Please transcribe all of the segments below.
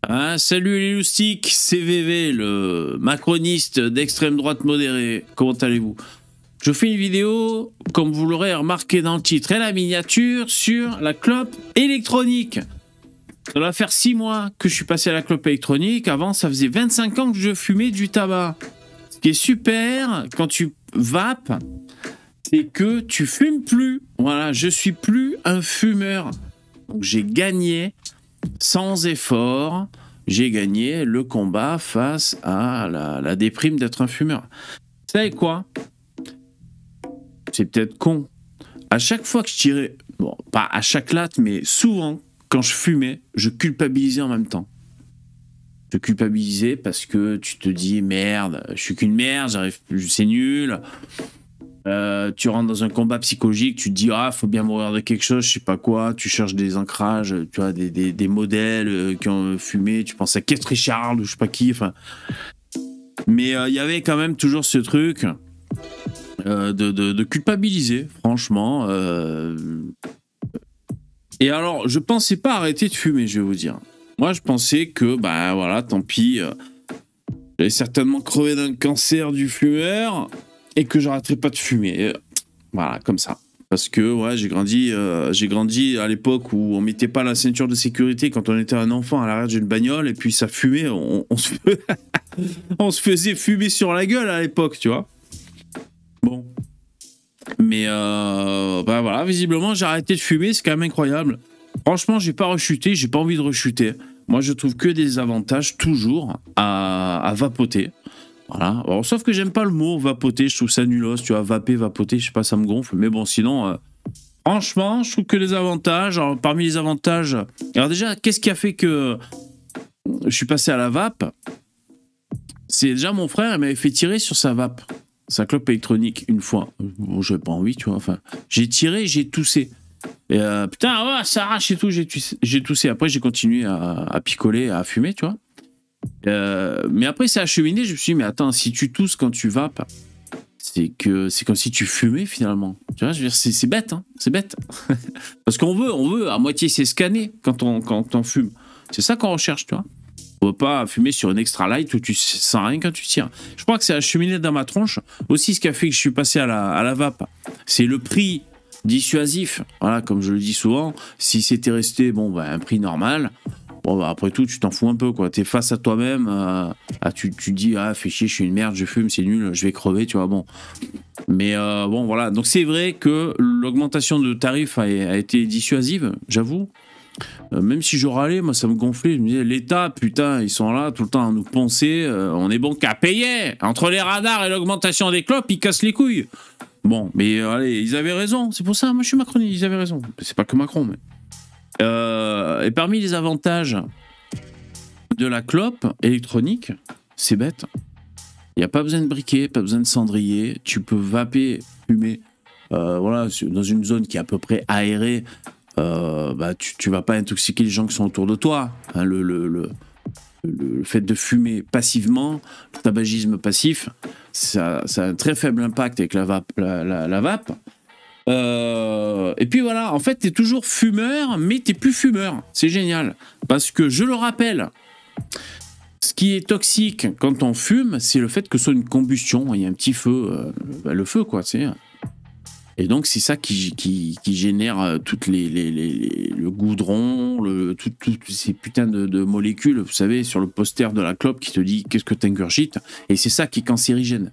Ah, salut les loustiques, c'est VV, le macroniste d'extrême droite modérée. Comment allez-vous? Je fais une vidéo, comme vous l'aurez remarqué dans le titre et la miniature, sur la clope électronique. Ça va faire 6 mois que je suis passé à la clope électronique. Avant, ça faisait 25 ans que je fumais du tabac. Ce qui est super quand tu vapes, c'est que tu fumes plus. Voilà, je suis plus un fumeur. Donc j'ai gagné sans effort. J'ai gagné le combat face à la déprime d'être un fumeur. Vous savez quoi? C'est peut-être con. À chaque fois que je tirais, bon, pas à chaque latte, mais souvent, quand je fumais, je culpabilisais en même temps. Je culpabilisais parce que tu te dis merde, je suis qu'une merde, j'arrive plus, c'est nul. Tu rentres dans un combat psychologique, tu te dis ah faut bien mourir de quelque chose, je sais pas quoi, tu cherches des ancrages, tu vois des modèles qui ont fumé, tu penses à Keith Richards ou je sais pas qui, enfin. Mais il y avait quand même toujours ce truc de culpabiliser, franchement. Et alors je pensais pas arrêter de fumer, je vais vous dire. Moi je pensais que bah voilà tant pis, j'allais certainement crever d'un cancer du fumeur. Et que j'arrêterai pas de fumer. Voilà, comme ça. Parce que ouais, j'ai grandi à l'époque où on mettait pas la ceinture de sécurité quand on était un enfant à l'arrière d'une bagnole et puis ça fumait, on se faisait fumer sur la gueule à l'époque, tu vois. Bon. Mais bah voilà, visiblement j'ai arrêté de fumer, c'est quand même incroyable. Franchement, j'ai pas rechuté, j'ai pas envie de rechuter. Moi, je trouve que des avantages toujours à vapoter. Voilà. Alors, sauf que j'aime pas le mot vapoter, je trouve ça nulos, tu vois, vaper, vapoter, je sais pas, ça me gonfle. Mais bon, sinon, franchement, je trouve que les avantages, alors, parmi les avantages, alors déjà, qu'est-ce qui a fait que je suis passé à la vape? C'est déjà mon frère, il m'avait fait tirer sur sa vape, sa clope électronique, une fois. Bon, j'avais pas envie, tu vois, enfin, j'ai tiré, j'ai toussé. Et putain, ouais, ça arrache et tout, j'ai toussé. Après, j'ai continué à picoler, à fumer, tu vois. Mais après, c'est acheminé. Je me suis dit, mais attends, si tu tousses quand tu vapes, c'est comme si tu fumais finalement. Tu vois, je veux dire, c'est bête, hein, c'est bête. Parce qu'on veut à moitié c'est scanner quand on fume. C'est ça qu'on recherche, tu vois. On veut pas fumer sur une extra light où tu sens rien quand tu tires. Je crois que c'est acheminé dans ma tronche. Aussi, ce qui a fait que je suis passé à la vape, c'est le prix dissuasif. Voilà, comme je le dis souvent, si c'était resté bon, bah, un prix normal. Bon, bah, après tout, tu t'en fous un peu, quoi. T'es face à toi-même, tu dis, ah, fais chier, je suis une merde, je fume, c'est nul, je vais crever, tu vois, bon. Mais bon, voilà. Donc, c'est vrai que l'augmentation de tarifs a été dissuasive, j'avoue. Même si je râlais, moi, ça me gonflait. Je me disais, l'État, putain, ils sont là tout le temps à nous poncer, on est bon qu'à payer. Entre les radars et l'augmentation des clopes, ils cassent les couilles. Bon, mais allez, ils avaient raison. C'est pour ça, moi, je suis macroniste, ils avaient raison. C'est pas que Macron, mais. Et parmi les avantages de la clope électronique, c'est bête. Il n'y a pas besoin de briquet, pas besoin de cendrier. Tu peux vaper, fumer, voilà, dans une zone qui est à peu près aérée. Bah, tu vas pas intoxiquer les gens qui sont autour de toi. Hein, le fait de fumer passivement, le tabagisme passif, ça a un très faible impact avec la vape. Et puis voilà, en fait, t'es toujours fumeur, mais t'es plus fumeur. C'est génial. Parce que, je le rappelle, ce qui est toxique quand on fume, c'est le fait que ce soit une combustion. Il y a un petit feu, le feu, quoi, tu sais. Et donc, c'est ça qui génère toutes le goudron, toutes ces putains de molécules, vous savez, sur le poster de la clope qui te dit qu'est-ce que t'ingurgites. Et c'est ça qui est cancérigène.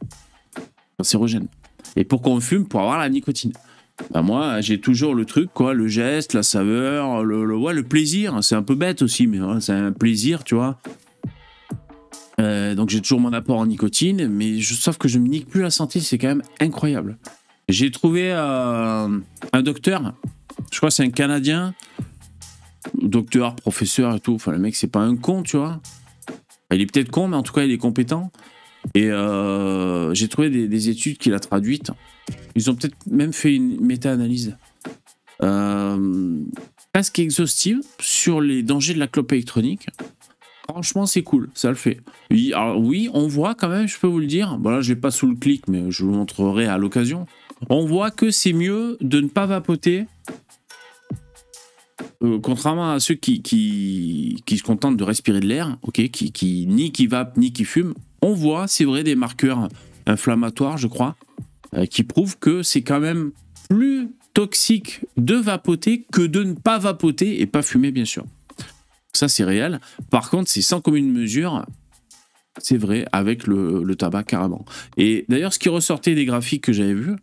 Cancérogène. Et pourquoi on fume? Pour avoir la nicotine. Bah moi, j'ai toujours le truc, quoi, le geste, la saveur, ouais, le plaisir. C'est un peu bête aussi, mais ouais, c'est un plaisir, tu vois. Donc j'ai toujours mon apport en nicotine, mais sauf que je me nique plus la santé, c'est quand même incroyable. J'ai trouvé un docteur, je crois que c'est un Canadien, docteur, professeur et tout. Enfin, le mec, c'est pas un con, tu vois. Il est peut-être con, mais en tout cas, il est compétent. Et j'ai trouvé des études qu'il a traduites. Ils ont peut-être même fait une méta-analyse presque exhaustive sur les dangers de la clope électronique. Franchement, c'est cool, ça le fait. Oui, alors, oui, on voit quand même, je peux vous le dire. Bon, là, je n'ai pas sous le clic, mais je vous montrerai à l'occasion. On voit que c'est mieux de ne pas vapoter Contrairement à ceux qui se contentent de respirer de l'air, ok, ni qui vapent ni qui fument, on voit, c'est vrai, des marqueurs inflammatoires, je crois, qui prouvent que c'est quand même plus toxique de vapoter que de ne pas vapoter et pas fumer, bien sûr. Ça, c'est réel. Par contre, c'est sans commune mesure, c'est vrai, avec le tabac carrément. Et d'ailleurs, ce qui ressortait des graphiques que j'avais vus,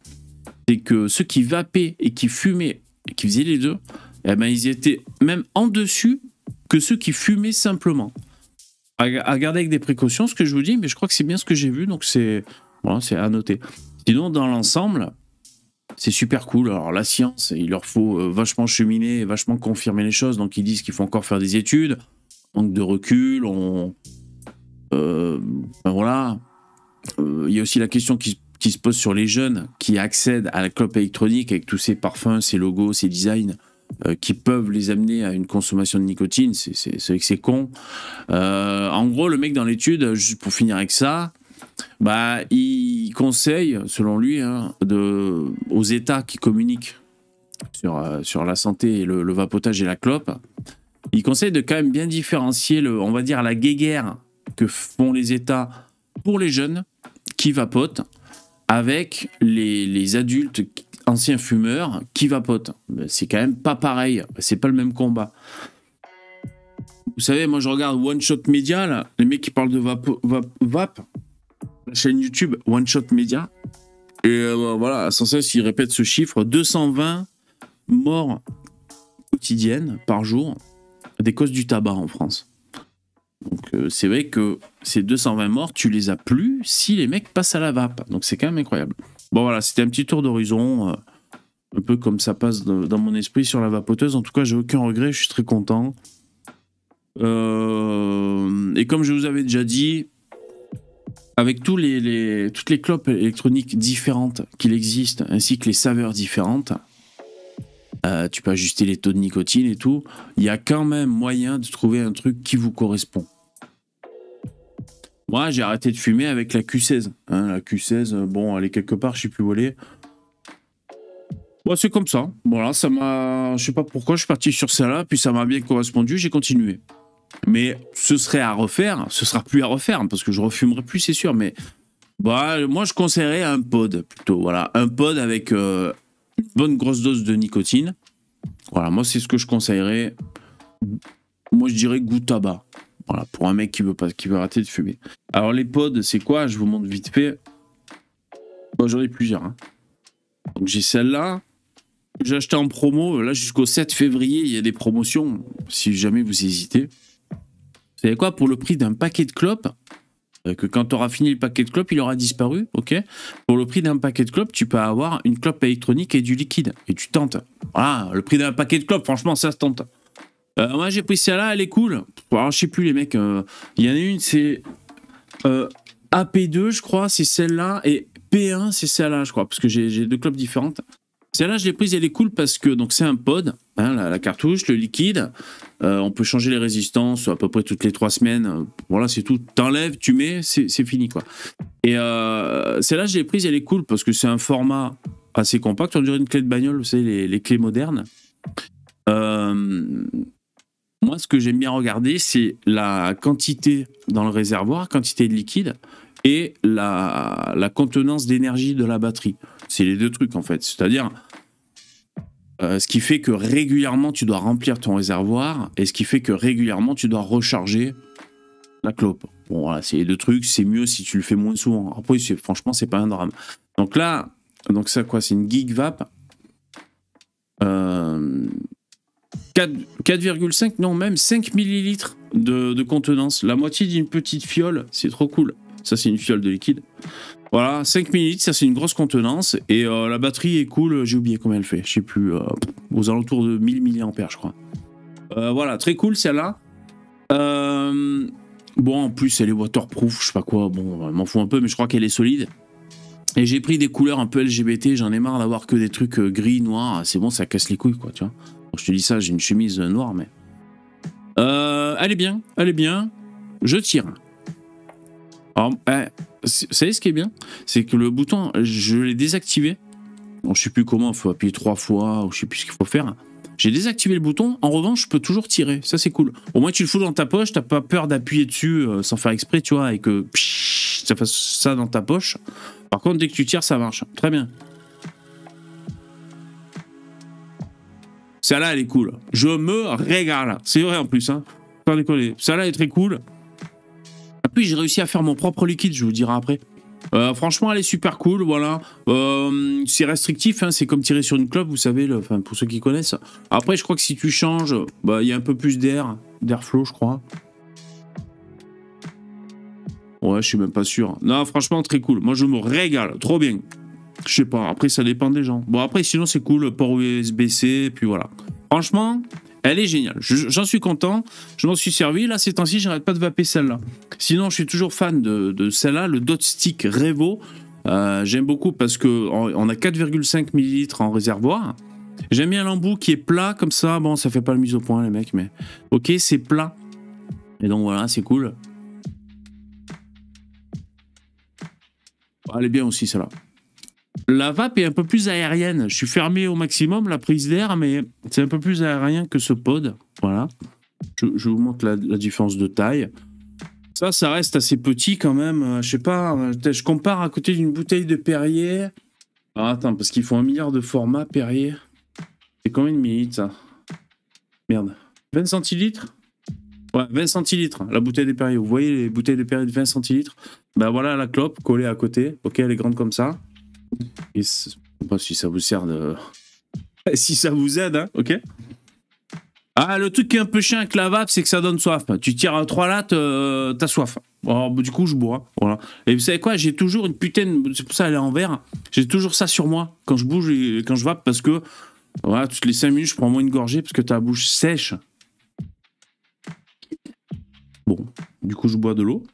c'est que ceux qui vapaient et qui fumaient, et qui faisaient les deux, eh ben, ils étaient même en dessus que ceux qui fumaient simplement. À garder avec des précautions, ce que je vous dis, mais je crois que c'est bien ce que j'ai vu, donc c'est voilà, c'est à noter. Sinon, dans l'ensemble, c'est super cool. Alors, la science, il leur faut vachement cheminer, vachement confirmer les choses, donc ils disent qu'il faut encore faire des études, manque de recul, ben voilà. Il y a aussi la question qui se pose sur les jeunes qui accèdent à la clope électronique avec tous ces parfums, ces logos, ces designs qui peuvent les amener à une consommation de nicotine. C'est vrai que c'est con. En gros, le mec dans l'étude, juste pour finir avec ça, bah, il conseille, selon lui, hein, aux États qui communiquent sur la santé et le vapotage et la clope, il conseille de quand même bien différencier, on va dire, la guéguerre que font les États pour les jeunes qui vapotent avec les adultes anciens fumeurs qui vapotent. C'est quand même pas pareil, c'est pas le même combat. Vous savez, moi je regarde One Shot Media, là, les mecs qui parlent de vape, la chaîne YouTube One Shot Media, et voilà, sans cesse ils répètent ce chiffre, 220 morts quotidiennes par jour des causes du tabac en France. Donc c'est vrai que ces 220 morts, tu les as plus si les mecs passent à la vape. Donc c'est quand même incroyable. Bon voilà, c'était un petit tour d'horizon, un peu comme ça passe dans mon esprit sur la vapoteuse. En tout cas, j'ai aucun regret, je suis très content. Et comme je vous avais déjà dit, avec toutes les clopes électroniques différentes qu'il existe, ainsi que les saveurs différentes, tu peux ajuster les taux de nicotine et tout, il y a quand même moyen de trouver un truc qui vous correspond. Moi, j'ai arrêté de fumer avec la Q16. Hein, la Q16, bon, elle est quelque part, je sais plus où elle est. Bon, c'est comme ça. Voilà, ça m'a... Je sais pas pourquoi, je suis parti sur celle-là, puis ça m'a bien correspondu, j'ai continué. Mais ce serait à refaire, ce sera plus à refaire, parce que je refumerai plus, c'est sûr, mais... Bah, moi, je conseillerais un pod, plutôt. Voilà, un pod avec une bonne grosse dose de nicotine. Voilà, moi, c'est ce que je conseillerais. Moi, je dirais goût tabac. Voilà, pour un mec qui veut arrêter de fumer. Alors, les pods, c'est quoi? Je vous montre vite fait. Bon, j'en ai plusieurs. Hein. Donc, j'ai celle-là. J'ai acheté en promo. Là, jusqu'au 7 février, il y a des promotions. Si jamais vous hésitez. Vous savez quoi? Pour le prix d'un paquet de clopes, que quand tu auras fini le paquet de clopes, il aura disparu, ok? Pour le prix d'un paquet de clopes, tu peux avoir une clope électronique et du liquide. Et tu tentes. Voilà, le prix d'un paquet de clopes, franchement, ça se tente. Moi, j'ai pris celle-là, elle est cool. Alors, je sais plus, les mecs. Il y en a une, c'est AP2, je crois, c'est celle-là. Et P1, c'est celle-là, je crois, parce que j'ai deux clopes différentes. Celle-là, je l'ai prise, elle est cool parce que c'est un pod, hein, la cartouche, le liquide. On peut changer les résistances à peu près toutes les 3 semaines. Voilà, c'est tout. T'enlèves, tu mets, c'est fini, quoi. Et celle-là, je l'ai prise, elle est cool parce que c'est un format assez compact. On dirait une clé de bagnole, vous savez, les clés modernes. Moi, ce que j'aime bien regarder, c'est la quantité dans le réservoir, quantité de liquide, et la contenance d'énergie de la batterie. C'est les deux trucs, en fait. C'est-à-dire, ce qui fait que régulièrement, tu dois remplir ton réservoir, et ce qui fait que régulièrement, tu dois recharger la clope. Bon, voilà, c'est les deux trucs. C'est mieux si tu le fais moins souvent. Après, franchement, c'est pas un drame. Donc là, ça, quoi, c'est une Geek Vape. 4,5, non, même 5 millilitres de contenance. La moitié d'une petite fiole, c'est trop cool. Ça, c'est une fiole de liquide. Voilà, 5 millilitres, ça, c'est une grosse contenance. Et la batterie est cool, j'ai oublié combien elle fait. Je sais plus, aux alentours de 1000 mAh, je crois. Voilà, très cool, celle-là. Bon, en plus, elle est waterproof, je sais pas quoi. Bon, m'en fous un peu, mais je crois qu'elle est solide. Et j'ai pris des couleurs un peu LGBT. J'en ai marre d'avoir que des trucs gris, noirs. C'est bon, ça casse les couilles, quoi, tu vois. Je te dis ça, j'ai une chemise noire, mais... elle est bien, elle est bien. Je tire. Alors, vous savez ce qui est bien? C'est que le bouton, je l'ai désactivé. Bon, je sais plus comment, il faut appuyer 3 fois, ou je sais plus ce qu'il faut faire. J'ai désactivé le bouton. En revanche, je peux toujours tirer. Ça, c'est cool. Au moins, tu le fous dans ta poche. T'as pas peur d'appuyer dessus sans faire exprès, tu vois, et que ça fasse ça dans ta poche. Par contre, dès que tu tires, ça marche. Très bien. Celle-là, elle est cool. Je me régale. C'est vrai en plus. Hein. Pas déconner. Celle-là est très cool. Et puis, j'ai réussi à faire mon propre liquide, je vous dirai après. Franchement, elle est super cool, voilà. C'est restrictif, hein, c'est comme tirer sur une clope, vous savez, pour ceux qui connaissent. Après, je crois que si tu changes, il y a un peu plus d'airflow, je crois. Ouais, je suis même pas sûr. Non, franchement, très cool. Moi, je me régale, trop bien. Je sais pas, après, ça dépend des gens. Bon, après, sinon, c'est cool, port USB-C, puis voilà. Franchement... Elle est géniale, j'en suis content, je m'en suis servi. Là, ces temps-ci, j'arrête pas de vaper celle-là. Sinon, je suis toujours fan de celle-là, le Dot Stick Revo. J'aime beaucoup parce qu'on a 4,5 ml en réservoir. J'aime bien l'embout qui est plat comme ça. Bon, ça fait pas le mise au point, les mecs, mais ok, c'est plat. Et donc voilà, c'est cool. Elle est bien aussi, celle-là. La vape est un peu plus aérienne. Je suis fermé au maximum, la prise d'air, mais c'est un peu plus aérien que ce pod. Voilà. Je vous montre la différence de taille. Ça reste assez petit quand même. Je sais pas, je compare à côté d'une bouteille de Perrier. Alors attends, parce qu'ils font 1 milliard de formats Perrier. C'est combien de millilitres, ça? Merde. 20 centilitres? Ouais, 20 centilitres, la bouteille de Perrier. Vous voyez les bouteilles de Perrier de 20 centilitres? Ben voilà la clope collée à côté. Ok, elle est grande comme ça. Et je sais pas si ça vous sert de... si ça vous aide, hein, ok. Ah, le truc qui est un peu chiant avec la vape, c'est que ça donne soif. Tu tires à 3 lattes, t'as soif. Alors, du coup, je bois. Voilà. Et vous savez quoi, j'ai toujours une putain... C'est pour ça elle est en verre. J'ai toujours ça sur moi quand je bouge et quand je vape parce que... Voilà, toutes les 5 minutes, je prends moins une gorgée parce que t'as la bouche sèche. Bon, du coup, je bois de l'eau.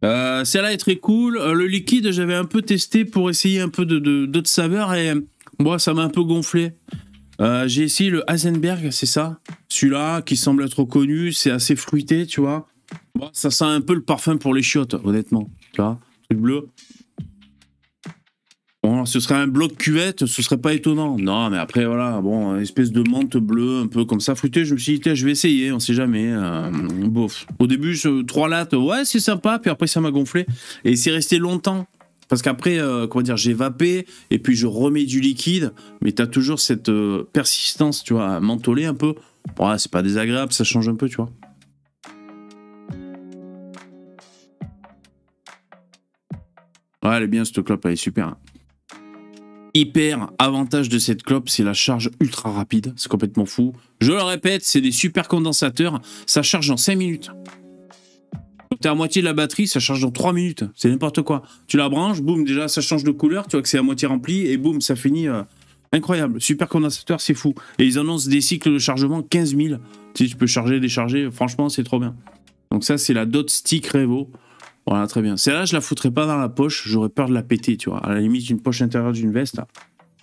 Celle-là est très cool. Le liquide, j'avais un peu testé pour essayer un peu d'autres saveurs et moi, ça m'a un peu gonflé. J'ai essayé le Heisenberg, c'est ça? Celui-là qui semble être connu, c'est assez fruité, tu vois. Bon, ça sent un peu le parfum pour les chiottes, honnêtement. Tu vois, truc bleu. Bon, ce serait un bloc cuvette, ce serait pas étonnant. Non, mais après, voilà, bon, une espèce de menthe bleue, un peu comme ça, fruité. Je me suis dit, je vais essayer, on sait jamais. Bof. Au début, 3 lattes, ouais, c'est sympa, puis après, ça m'a gonflé. Et c'est resté longtemps. Parce qu'après, comment dire, j'ai vapé, et puis je remets du liquide, mais t'as toujours cette persistance, tu vois, à mentoler un peu. Ouais, c'est pas désagréable, ça change un peu, tu vois. Ouais, elle est bien, cette clope, elle est super. Hyper avantage de cette clope, c'est la charge ultra rapide, c'est complètement fou. Je le répète, c'est des super condensateurs, ça charge en 5 minutes. T'es à moitié de la batterie, ça charge dans 3 minutes, c'est n'importe quoi. Tu la branches, boum, déjà ça change de couleur, tu vois que c'est à moitié rempli, et boum, ça finit. Incroyable, super condensateur, c'est fou. Et ils annoncent des cycles de chargement 15 000. Si tu peux charger, décharger, franchement, c'est trop bien. Donc ça, c'est la Dot Stick Revo. Voilà, très bien. Celle-là, je la foutrais pas dans la poche, j'aurais peur de la péter, tu vois. À la limite, une poche intérieure d'une veste.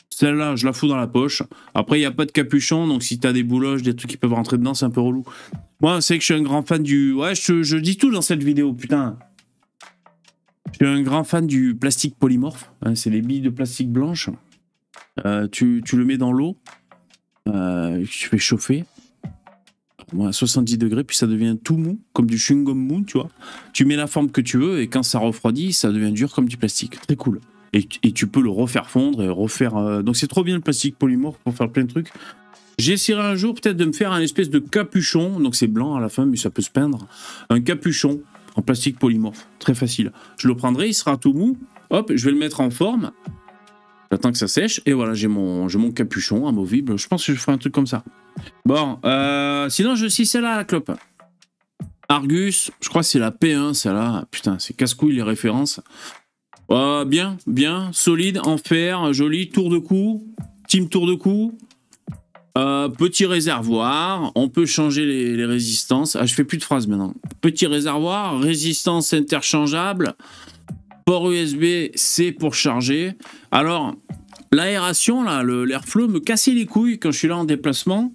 Celle-là, je la fous dans la poche. Après, il n'y a pas de capuchon, donc si t'as des bouloches, des trucs qui peuvent rentrer dedans, c'est un peu relou. Moi, c'est que je suis un grand fan du... Ouais, je dis tout dans cette vidéo, putain. Je suis un grand fan du plastique polymorphe. C'est les billes de plastique blanches. Tu le mets dans l'eau. Tu fais chauffer. À 70 degrés, puis ça devient tout mou, comme du chewing-gum mou, tu vois. Tu mets la forme que tu veux, et quand ça refroidit, ça devient dur comme du plastique. Très cool. Et tu peux le refaire fondre et refaire... Donc c'est trop bien le plastique polymorphe pour faire plein de trucs. J'essaierai un jour peut-être de me faire un espèce de capuchon, donc c'est blanc à la fin, mais ça peut se peindre. Un capuchon en plastique polymorphe, très facile. Je le prendrai, il sera tout mou. Hop, je vais le mettre en forme. J'attends que ça sèche, et voilà, j'ai mon capuchon amovible. Je pense que je ferai un truc comme ça. Bon, sinon, je suis celle-là, la clope. Argus, je crois que c'est la P1, celle-là. Putain, c'est casse-couille les références. Bien, solide, en fer, joli, tour de cou, team tour de cou. Petit réservoir, on peut changer les résistances. Ah, je fais plus de phrases maintenant. Petit réservoir, résistance interchangeable. Port USB-C pour charger. Alors, l'aération, là, l'airflow me cassait les couilles quand je suis là en déplacement.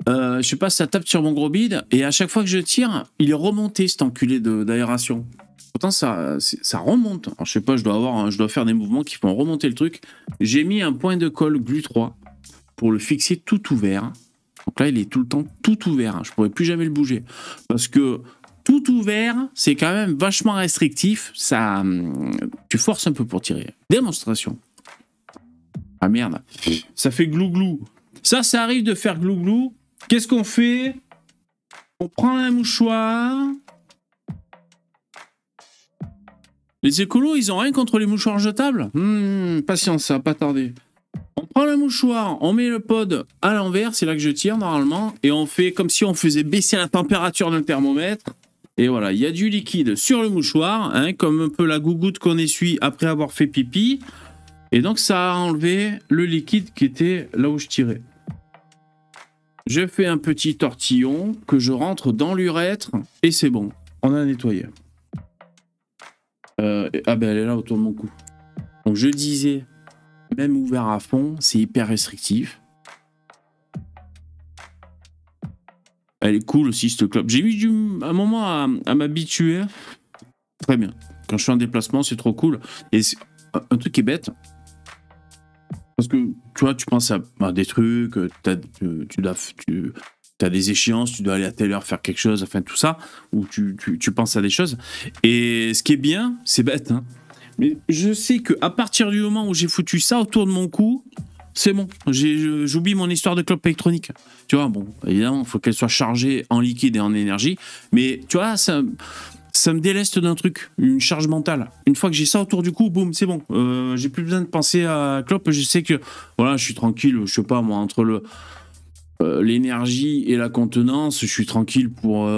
Je sais pas, ça tape sur mon gros bide. Et à chaque fois que je tire, il est remonté, cet enculé d'aération. Pourtant, ça remonte. Alors, je sais pas, je dois faire des mouvements qui font remonter le truc. J'ai mis un point de colle Glu 3. pour le fixer tout ouvert. Donc là, il est tout le temps tout ouvert. Je ne pourrais plus jamais le bouger. Parce que tout ouvert, c'est quand même vachement restrictif. Ça, tu forces un peu pour tirer. Démonstration. Ah merde. Ça fait glou-glou. Ça arrive de faire glou-glou. Qu'est-ce qu'on fait? On prend un mouchoir. Les écolos, ils ont rien contre les mouchoirs jetables? Patience, ça va pas tarder. On prend le mouchoir, on met le pod à l'envers, c'est là que je tire normalement, et on fait comme si on faisait baisser la température d'un thermomètre. Et voilà, il y a du liquide sur le mouchoir, hein, comme un peu la gougoute qu'on essuie après avoir fait pipi. Et donc ça a enlevé le liquide qui était là où je tirais. Je fais un petit tortillon que je rentre dans l'urètre, et c'est bon, on a nettoyé. Ah ben elle est là autour de mon cou. Donc je disais, même ouvert à fond, c'est hyper restrictif. Elle est cool aussi cette clope. J'ai mis un moment à m'habituer. Très bien. Quand je fais un déplacement, c'est trop cool. Et un truc qui est bête. Parce que tu vois, tu penses à des trucs, tu as des échéances, tu dois aller à telle heure faire quelque chose, enfin tout ça, ou tu penses à des choses. Et ce qui est bien, c'est bête, hein, mais je sais qu'à partir du moment où j'ai foutu ça autour de mon cou, c'est bon, j'oublie mon histoire de clope électronique. Tu vois, bon, évidemment, il faut qu'elle soit chargée en liquide et en énergie, mais tu vois, ça me déleste d'un truc, une charge mentale. Une fois que j'ai ça autour du cou, boum, c'est bon. J'ai plus besoin de penser à clope, je sais que, voilà, je suis tranquille, je sais pas, moi, entre l'énergie et la contenance, je suis tranquille pour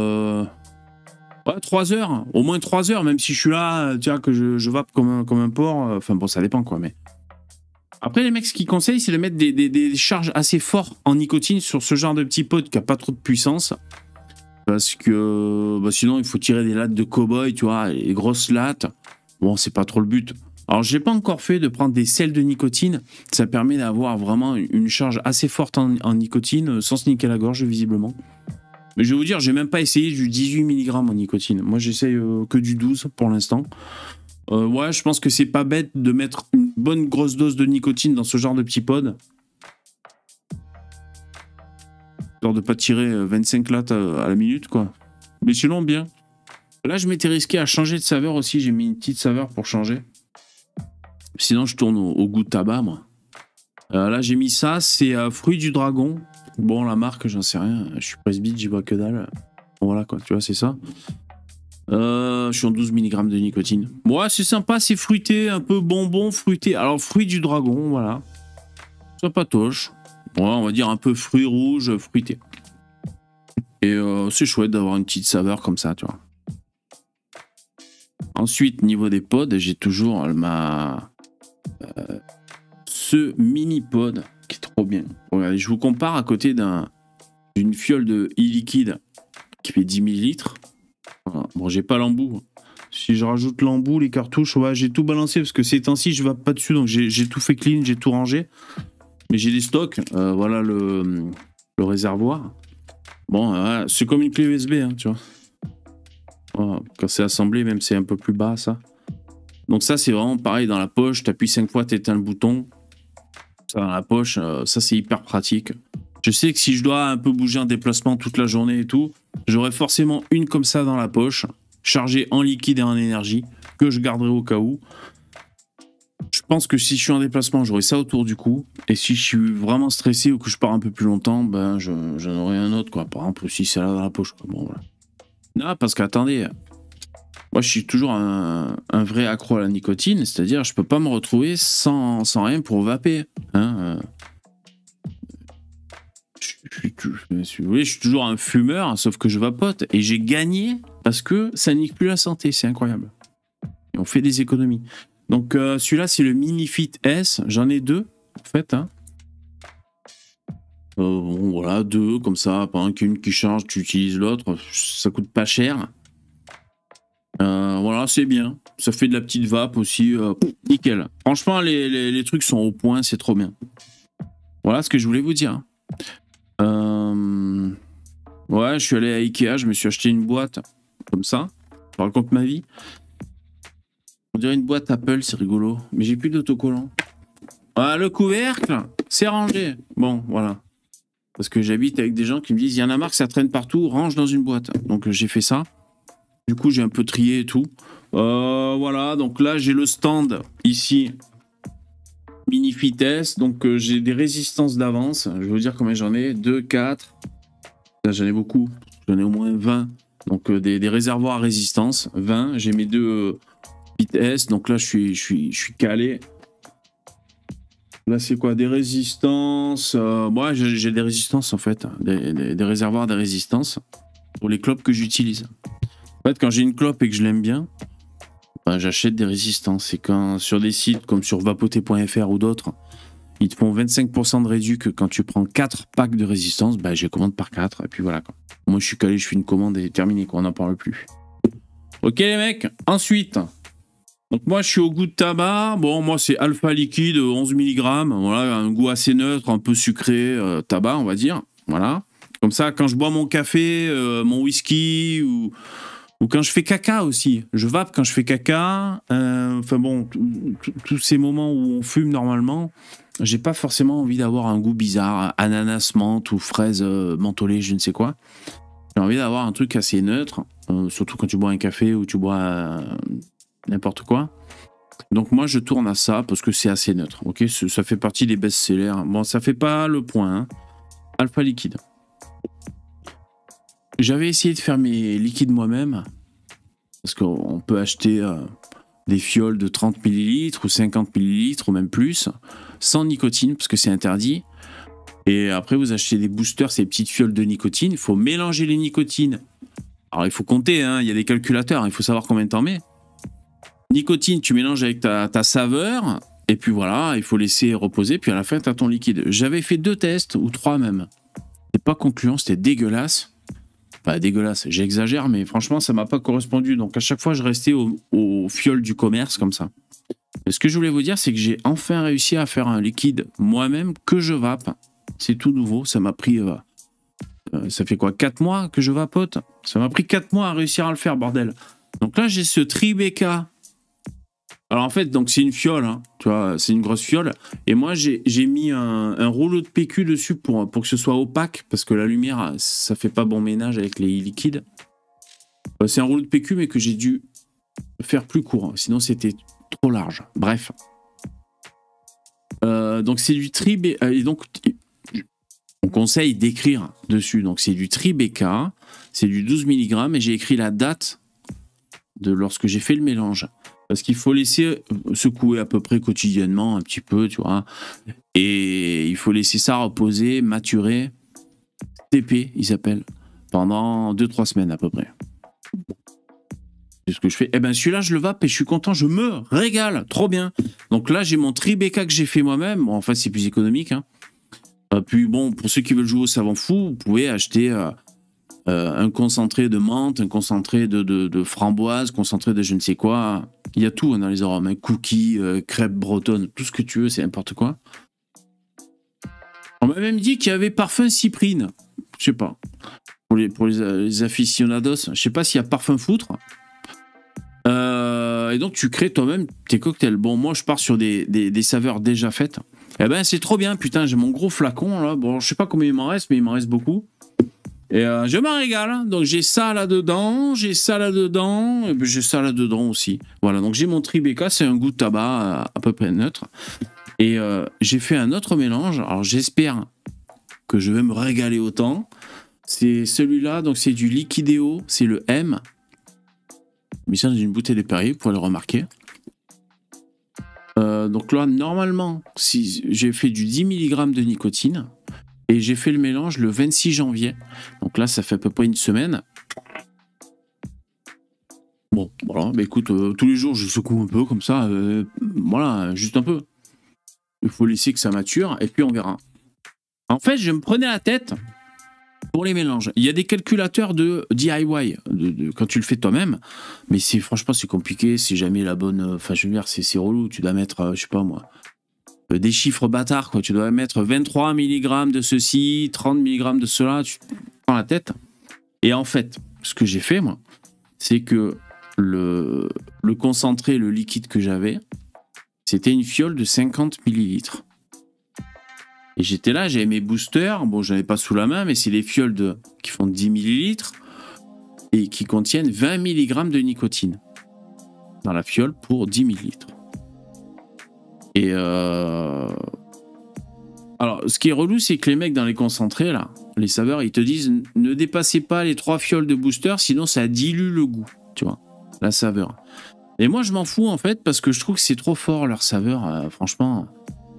3 heures, au moins 3 heures, même si je suis là, tu vois, que je vape comme un porc. Enfin bon, ça dépend quoi, mais. Après, les mecs, ce qu'ils conseillent, c'est de mettre des charges assez fortes en nicotine sur ce genre de petit pod qui a pas trop de puissance. Parce que sinon, il faut tirer des lattes de cow-boy, tu vois, les grosses lattes. Bon, c'est pas trop le but. Alors, j'ai pas encore fait de prendre des sels de nicotine. Ça permet d'avoir vraiment une charge assez forte en nicotine, sans se niquer la gorge, visiblement. Mais je vais vous dire, j'ai même pas essayé du 18 mg en nicotine. Moi, j'essaye que du 12 pour l'instant. Ouais, je pense que c'est pas bête de mettre une bonne grosse dose de nicotine dans ce genre de petit pod. Genre de pas tirer 25 lattes à la minute, quoi. Mais sinon, bien. Là, je m'étais risqué à changer de saveur aussi. J'ai mis une petite saveur pour changer. Sinon, je tourne au goût de tabac, moi. Là, j'ai mis ça. C'est fruit du dragon. Bon, la marque, j'en sais rien. Je suis presbyte, j'y vois que dalle. Voilà, quoi. Tu vois, c'est ça. Je suis en 12 mg de nicotine. Ouais, c'est sympa. C'est fruité. Un peu bonbon fruité. Alors, fruit du dragon, voilà. Ça patoche. Ouais, on va dire un peu fruits rouges, fruité. Et c'est chouette d'avoir une petite saveur comme ça, tu vois. Ensuite, niveau des pods, j'ai toujours ce mini pod qui est trop bien. Regardez, je vous compare à côté d'une fiole de e-liquide qui fait 10 ml. Voilà. Bon, j'ai pas l'embout. Si je rajoute l'embout, les cartouches, ouais, j'ai tout balancé parce que ces temps-ci, je ne vais pas dessus, donc j'ai tout fait clean, j'ai tout rangé. Mais j'ai des stocks. Voilà le réservoir. Bon, c'est comme une clé USB, hein, tu vois. Voilà. Quand c'est assemblé, même c'est un peu plus bas, ça. Donc ça, c'est vraiment pareil dans la poche. Tu appuies 5 fois, tu éteins le bouton. Ça dans la poche, ça c'est hyper pratique. Je sais que si je dois un peu bouger en déplacement toute la journée et tout, j'aurai forcément une comme ça dans la poche, chargée en liquide et en énergie, que je garderai au cas où. Je pense que si je suis en déplacement, j'aurai ça autour du cou. Et si je suis vraiment stressé ou que je pars un peu plus longtemps, ben j'en aurai un autre, quoi. Par exemple, si c'est là dans la poche, quoi. Bon, voilà. Non, parce qu'attendez, moi je suis toujours un vrai accro à la nicotine, c'est-à-dire je peux pas me retrouver sans rien pour vaper. Hein, si vous voulez, je suis toujours un fumeur, sauf que je vapote. Et j'ai gagné parce que ça nique plus la santé, c'est incroyable. Et on fait des économies. Donc celui-là, c'est le Mini Fit S. J'en ai 2, en fait. Hein. Bon, voilà, 2, comme ça. Pendant qu'une qui charge, tu utilises l'autre. Ça coûte pas cher. Voilà, c'est bien. Ça fait de la petite vape aussi. Nickel. Franchement, les trucs sont au point, c'est trop bien. Voilà ce que je voulais vous dire. Ouais, je suis allé à Ikea, je me suis acheté une boîte comme ça. Je raconte ma vie. On dirait une boîte Apple, c'est rigolo. Mais j'ai plus d'autocollant. Ah, le couvercle. C'est rangé. Bon, voilà. Parce que j'habite avec des gens qui me disent, il y en a marre que ça traîne partout, range dans une boîte. Donc j'ai fait ça. Du coup, j'ai un peu trié et tout. Voilà, donc là, j'ai le stand ici. Mini Fitness. Donc j'ai des résistances d'avance. Je vais vous dire combien j'en ai. 2, 4. Là, j'en ai beaucoup. J'en ai au moins 20. Donc des réservoirs à résistance. 20. J'ai mes deux Fitness. Donc là, je suis calé. Là, c'est quoi? Des résistances. Moi, j'ai des résistances en fait. Des réservoirs de résistance pour les clopes que j'utilise. En fait, quand j'ai une clope et que je l'aime bien, ben, j'achète des résistances. Et quand sur des sites comme sur vapoter.fr ou d'autres, ils te font 25% de réduc quand tu prends 4 packs de résistance, ben, je les commande par 4. Et puis voilà. Quoi. Moi, je suis calé, je fais une commande et terminé. Quoi, on n'en parle plus. Ok, les mecs. Ensuite. Donc moi je suis au goût de tabac, bon moi c'est alpha liquide 11 mg, voilà, un goût assez neutre, un peu sucré, tabac on va dire, voilà. Comme ça quand je bois mon café, mon whisky ou quand je fais caca aussi, je vape quand je fais caca, enfin bon, tous ces moments où on fume normalement, j'ai pas forcément envie d'avoir un goût bizarre, ananas, menthe ou fraise mentholée, je ne sais quoi. J'ai envie d'avoir un truc assez neutre, surtout quand tu bois un café ou tu bois... n'importe quoi. Donc moi je tourne à ça parce que c'est assez neutre. Ok, ça fait partie des best-sellers. Bon, ça fait pas le point. Hein. Alpha liquide. J'avais essayé de faire mes liquides moi-même parce qu'on peut acheter des fioles de 30 ml ou 50 ml ou même plus sans nicotine parce que c'est interdit. Et après vous achetez des boosters, ces petites fioles de nicotine. Il faut mélanger les nicotines. Alors il faut compter, hein, il y a des calculateurs, il faut savoir combien t'en mets. Nicotine, tu mélanges avec ta saveur, et puis voilà, il faut laisser reposer, puis à la fin, tu as ton liquide. J'avais fait 2 tests, ou 3 même. C'était pas concluant, c'était dégueulasse. Enfin, dégueulasse, j'exagère, mais franchement, ça m'a pas correspondu. Donc à chaque fois, je restais au fiole du commerce, comme ça. Et ce que je voulais vous dire, c'est que j'ai enfin réussi à faire un liquide moi-même que je vape. C'est tout nouveau, ça m'a pris... ça fait quoi, 4 mois que je vapote? Ça m'a pris 4 mois à réussir à le faire, bordel. Donc là, j'ai ce Tribeca. Alors en fait, donc c'est une fiole, hein, tu vois, c'est une grosse fiole. Et moi, j'ai mis un rouleau de PQ dessus pour que ce soit opaque, parce que la lumière, ça fait pas bon ménage avec les liquides. C'est un rouleau de PQ, mais que j'ai dû faire plus court, sinon c'était trop large. Bref. Donc c'est du Tribeca. Et donc, on conseille d'écrire dessus. Donc c'est du Tribeca, c'est du 12 mg, et j'ai écrit la date de lorsque j'ai fait le mélange. Parce qu'il faut laisser secouer à peu près quotidiennement un petit peu, tu vois. Et il faut laisser ça reposer, maturer, TP, ils s'appellent, pendant 2-3 semaines à peu près. C'est ce que je fais. Eh ben celui-là, je le vape et je suis content, je me régale, trop bien. Donc là, j'ai mon Tribeca que j'ai fait moi-même. Bon, en fait, c'est plus économique. Hein. Puis bon, pour ceux qui veulent jouer au savant fou, vous pouvez acheter... un concentré de menthe, un concentré de framboise, concentré de je ne sais quoi. Il y a tout dans les arômes. Hein. Cookies, crêpes bretonnes, tout ce que tu veux, c'est n'importe quoi. On m'a même dit qu'il y avait parfum cyprine. Je sais pas. Pour les aficionados, je sais pas s'il y a parfum foutre. Et donc tu crées toi-même tes cocktails. Bon, moi je pars sur des saveurs déjà faites. Eh ben c'est trop bien, putain, j'ai mon gros flacon là. Bon, je sais pas combien il m'en reste, mais il m'en reste beaucoup. Et je m'en régale. Donc j'ai ça là-dedans, j'ai ça là-dedans, et puis j'ai ça là-dedans aussi. Voilà, donc j'ai mon Tribeca, c'est un goût de tabac à peu près neutre. Et j'ai fait un autre mélange. Alors j'espère que je vais me régaler autant. C'est celui-là, donc c'est du Liquideo, c'est le M. Mais ça dans une bouteille de Perrier, vous pouvez le remarquer. Donc là, normalement, si j'ai fait du 10 mg de nicotine. Et j'ai fait le mélange le 26 janvier. Donc là, ça fait à peu près une semaine. Bon, voilà. Bah écoute, tous les jours, je secoue un peu comme ça. Voilà, juste un peu. Il faut laisser que ça mature et puis on verra. En fait, je me prenais la tête pour les mélanges. Il y a des calculateurs de DIY, quand tu le fais toi-même. Mais franchement, c'est compliqué. C'est jamais la bonne... Enfin, je veux dire, c'est relou. Tu dois mettre, je sais pas moi... des chiffres bâtards, quoi. Tu dois mettre 23 mg de ceci, 30 mg de cela, tu prends la tête. Et en fait, ce que j'ai fait, moi, c'est que le concentré, le liquide que j'avais, c'était une fiole de 50 ml. Et j'étais là, j'avais mes boosters. Bon, j'en avais pas sous la main, mais c'est les fioles qui font 10 millilitres et qui contiennent 20 mg de nicotine dans la fiole pour 10 millilitres. Et alors, ce qui est relou, c'est que les mecs dans les concentrés, là, les saveurs, ils te disent ne dépassez pas les 3 fioles de booster, sinon ça dilue le goût, tu vois, la saveur. Et moi, je m'en fous, en fait, parce que je trouve que c'est trop fort, leur saveur. Franchement,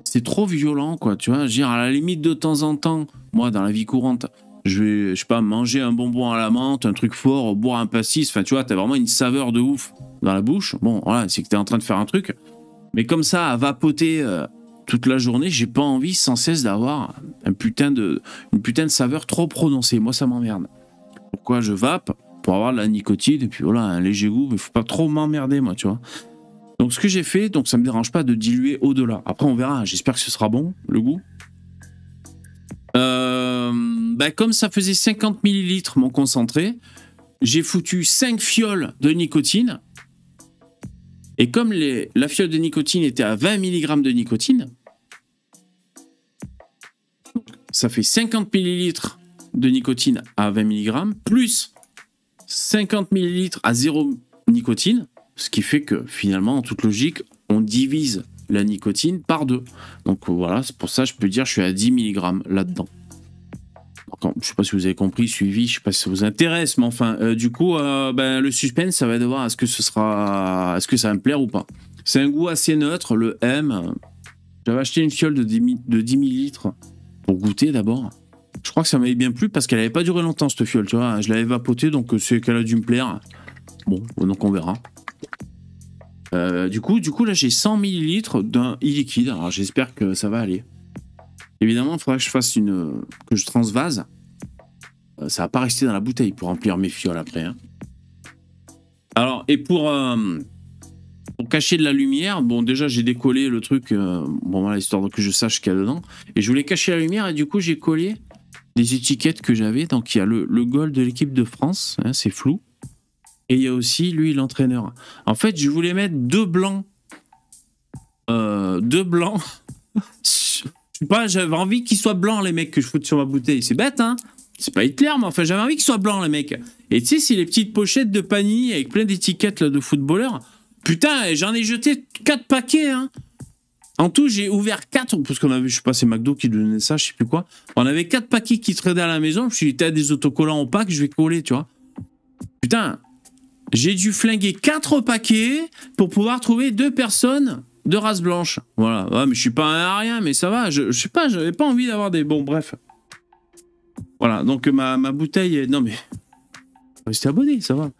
c'est trop violent, quoi, tu vois. Je veux dire, à la limite, de temps en temps, moi, dans la vie courante, je sais pas, manger un bonbon à la menthe, un truc fort, boire un pastis, enfin, tu vois, t'as vraiment une saveur de ouf dans la bouche. Bon, voilà, c'est que t'es en train de faire un truc. Mais comme ça, à vapoter toute la journée, j'ai pas envie sans cesse d'avoir une putain de saveur trop prononcée. Moi, ça m'emmerde. Pourquoi je vape? Pour avoir de la nicotine et puis voilà, un léger goût, mais faut pas trop m'emmerder, moi, tu vois. Donc, ce que j'ai fait, donc ça me dérange pas de diluer au-delà. Après, on verra. J'espère que ce sera bon, le goût. Comme ça faisait 50 millilitres mon concentré, j'ai foutu 5 fioles de nicotine. Et comme la fiole de nicotine était à 20 mg de nicotine, ça fait 50 millilitres de nicotine à 20 mg, plus 50 millilitres à 0 nicotine, ce qui fait que finalement, en toute logique, on divise la nicotine par 2. Donc voilà, c'est pour ça que je peux dire que je suis à 10 mg là-dedans. Je ne sais pas si vous avez compris, suivi, je ne sais pas si ça vous intéresse, mais enfin, du coup, le suspense, ça va être de voir est-ce que ça va me plaire ou pas. C'est un goût assez neutre, le M. J'avais acheté une fiole de 10 millilitres pour goûter d'abord. Je crois que ça m'avait bien plu parce qu'elle n'avait pas duré longtemps, cette fiole, tu vois. Je l'avais vapotée, donc c'est qu'elle a dû me plaire. Bon, donc on verra. Du coup, là, j'ai 100 millilitres d'un e-liquide. Alors, j'espère que ça va aller. Évidemment, il faudra que je fasse que je transvase. Ça va pas rester dans la bouteille pour remplir mes fioles après. Hein. Alors, et pour cacher de la lumière, bon, déjà, j'ai décollé le truc, voilà, histoire que je sache ce qu'il y a dedans. Et je voulais cacher la lumière, et du coup, j'ai collé des étiquettes que j'avais. Donc, il y a le goal de l'équipe de France, hein, c'est flou. Et il y a aussi, lui, l'entraîneur. En fait, je voulais mettre 2 blancs. 2 blancs. Je sais pas, j'avais envie qu'ils soient blancs, les mecs, que je foute sur ma bouteille. C'est bête, hein? C'est pas Hitler, mais enfin, j'avais envie qu'ils soient blancs, les mecs. Et tu sais, c'est les petites pochettes de Panini avec plein d'étiquettes là, de footballeurs. Putain, j'en ai jeté 4 paquets, hein. En tout, j'ai ouvert 4, parce qu'on avait, je sais pas, c'est McDo qui donnait ça, je sais plus quoi. On avait 4 paquets qui traînaient à la maison. Je me suis dit, t'as des autocollants opaques, je vais coller, tu vois. Putain, j'ai dû flinguer 4 paquets pour pouvoir trouver 2 personnes de race blanche. Voilà. Ouais, mais je suis pas un arien, mais ça va. Je sais pas, j'avais pas envie d'avoir des... Bon, bref. Voilà, donc ma bouteille est... Non, mais... Restez abonné, ça va.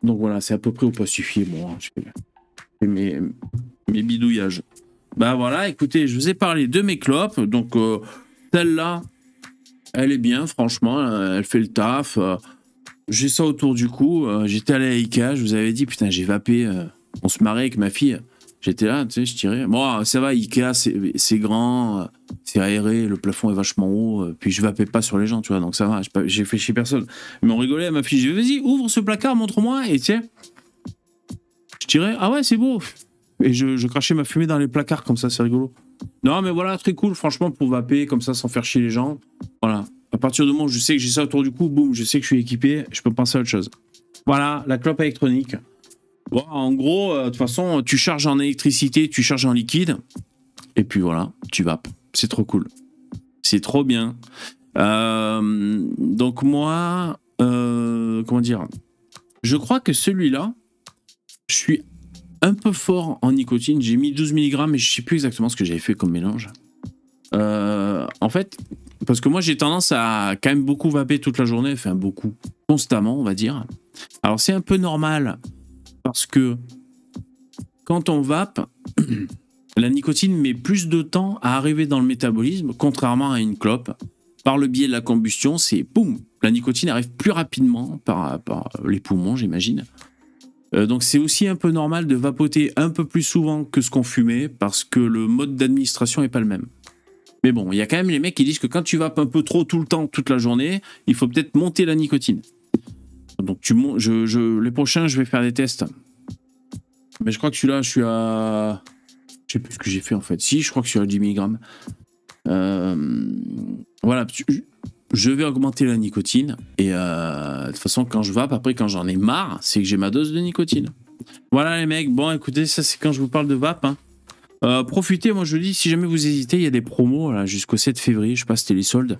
Donc voilà, c'est à peu près au pacifié. Bon, je fais mes bidouillages. Bah voilà, écoutez, je vous ai parlé de mes clopes. Donc, celle-là, elle est bien, franchement. Elle fait le taf. J'ai ça autour du cou. J'étais allé à Ikea, je vous avais dit, putain, j'ai vapé. On se marrait avec ma fille. J'étais là, tu sais, je tirais. Bon, ça va, Ikea, c'est grand, c'est aéré, le plafond est vachement haut. Puis je vapais pas sur les gens, tu vois, donc ça va. J'ai fait chier personne. Mais on rigolait à ma fille. J'ai dit, vas-y, ouvre ce placard, montre-moi. Et tu sais, je tirais. Ah ouais, c'est beau. Et je crachais ma fumée dans les placards, comme ça, c'est rigolo. Non, mais voilà, très cool, franchement, pour vaper, comme ça, sans faire chier les gens. Voilà. À partir du moment où je sais que j'ai ça autour du cou, boum, je sais que je suis équipé, je peux penser à autre chose. Voilà, la clope électronique. Bon, en gros, de toute façon, tu charges en électricité, tu charges en liquide, et puis voilà, tu vapes. C'est trop cool. C'est trop bien. Donc moi, comment dire, je crois que celui-là, je suis un peu fort en nicotine. J'ai mis 12 mg, mais je sais plus exactement ce que j'avais fait comme mélange. En fait, parce que moi j'ai tendance à quand même beaucoup vaper toute la journée, enfin beaucoup, constamment on va dire. Alors c'est un peu normal parce que quand on vape, la nicotine met plus de temps à arriver dans le métabolisme, contrairement à une clope. Par le biais de la combustion, c'est boum, la nicotine arrive plus rapidement par les poumons, j'imagine. Donc c'est aussi un peu normal de vapoter un peu plus souvent que ce qu'on fumait parce que le mode d'administration n'est pas le même. Mais bon, il y a quand même les mecs qui disent que quand tu vapes un peu trop tout le temps, toute la journée, il faut peut-être monter la nicotine. Donc les prochains, je vais faire des tests. Mais je crois que celui-là, je suis à Je sais plus ce que j'ai fait en fait. Si, je crois que sur les 10 mg. Voilà, je vais augmenter la nicotine. Et de toute façon, quand je vape, après, quand j'en ai marre, c'est que j'ai ma dose de nicotine. Voilà les mecs, bon écoutez, ça c'est quand je vous parle de vape. Hein. Profitez, moi je dis, si jamais vous hésitez, il y a des promos jusqu'au 7 février, je sais pas, c'était les soldes.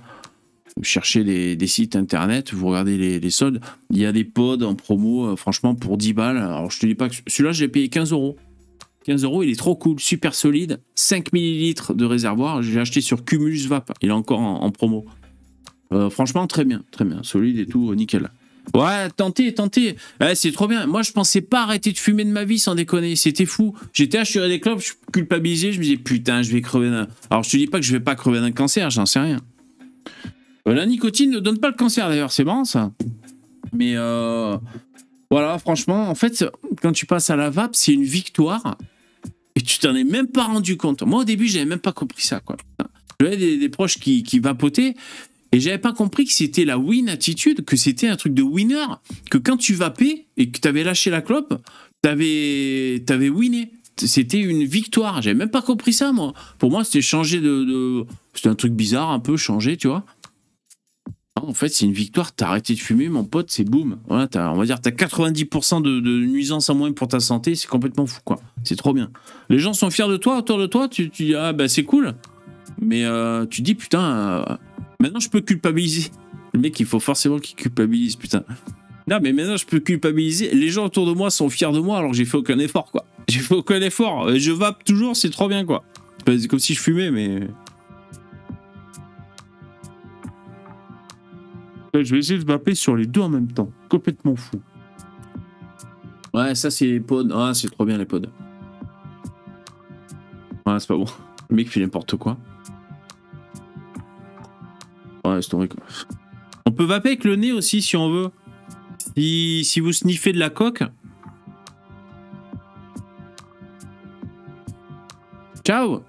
Vous cherchez des sites internet, vous regardez les soldes. Il y a des pods en promo, franchement, pour 10 balles. Alors je te dis pas que celui-là, je l'ai payé 15 euros. 15 euros, il est trop cool, super solide. 5 millilitres de réservoir. Je l'ai acheté sur Cumulus Vape. Il est encore en promo. Franchement, très bien, solide et tout, nickel. Ouais, tentez. C'est trop bien. Moi, je pensais pas arrêter de fumer de ma vie, sans déconner. C'était fou. J'étais assuré des clopes, je suis culpabilisé. Je me disais, putain, je vais crever d'un... Alors, je te dis pas que je vais pas crever d'un cancer, j'en sais rien. La nicotine ne donne pas le cancer, d'ailleurs. C'est marrant, ça. Mais voilà, franchement, en fait, quand tu passes à la vape, c'est une victoire. Et tu t'en es même pas rendu compte. Moi, au début, j'avais même pas compris ça, quoi. J'avais des proches qui vapotaient. Et j'avais pas compris que c'était la win attitude, que c'était un truc de winner, que quand tu vapais et que t'avais lâché la clope, t'avais winné. C'était une victoire. J'avais même pas compris ça, moi. Pour moi, c'était changer c'était un truc bizarre, un peu changé, tu vois. En fait, c'est une victoire. T'as arrêté de fumer, mon pote, c'est boum. Voilà, on va dire, t'as 90% de nuisances en moins pour ta santé. C'est complètement fou, quoi. C'est trop bien. Les gens sont fiers de toi, autour de toi. Tu dis, ah, bah, c'est cool. Mais tu dis, putain... Maintenant, je peux culpabiliser. Le mec, il faut forcément qu'il culpabilise, putain. Non, mais maintenant, je peux culpabiliser. Les gens autour de moi sont fiers de moi alors que j'ai fait aucun effort, quoi. J'ai fait aucun effort. Je vape toujours, c'est trop bien, quoi. C'est comme si je fumais, mais... Je vais essayer de vaper sur les deux en même temps. Complètement fou. Ouais, ça, c'est les pods. Ah, c'est trop bien, les pods. Ouais, c'est pas bon. Le mec fait n'importe quoi. Ouais, c'est tombé, quoi. On peut vaper avec le nez aussi si on veut. Si vous sniffez de la coque. Ciao.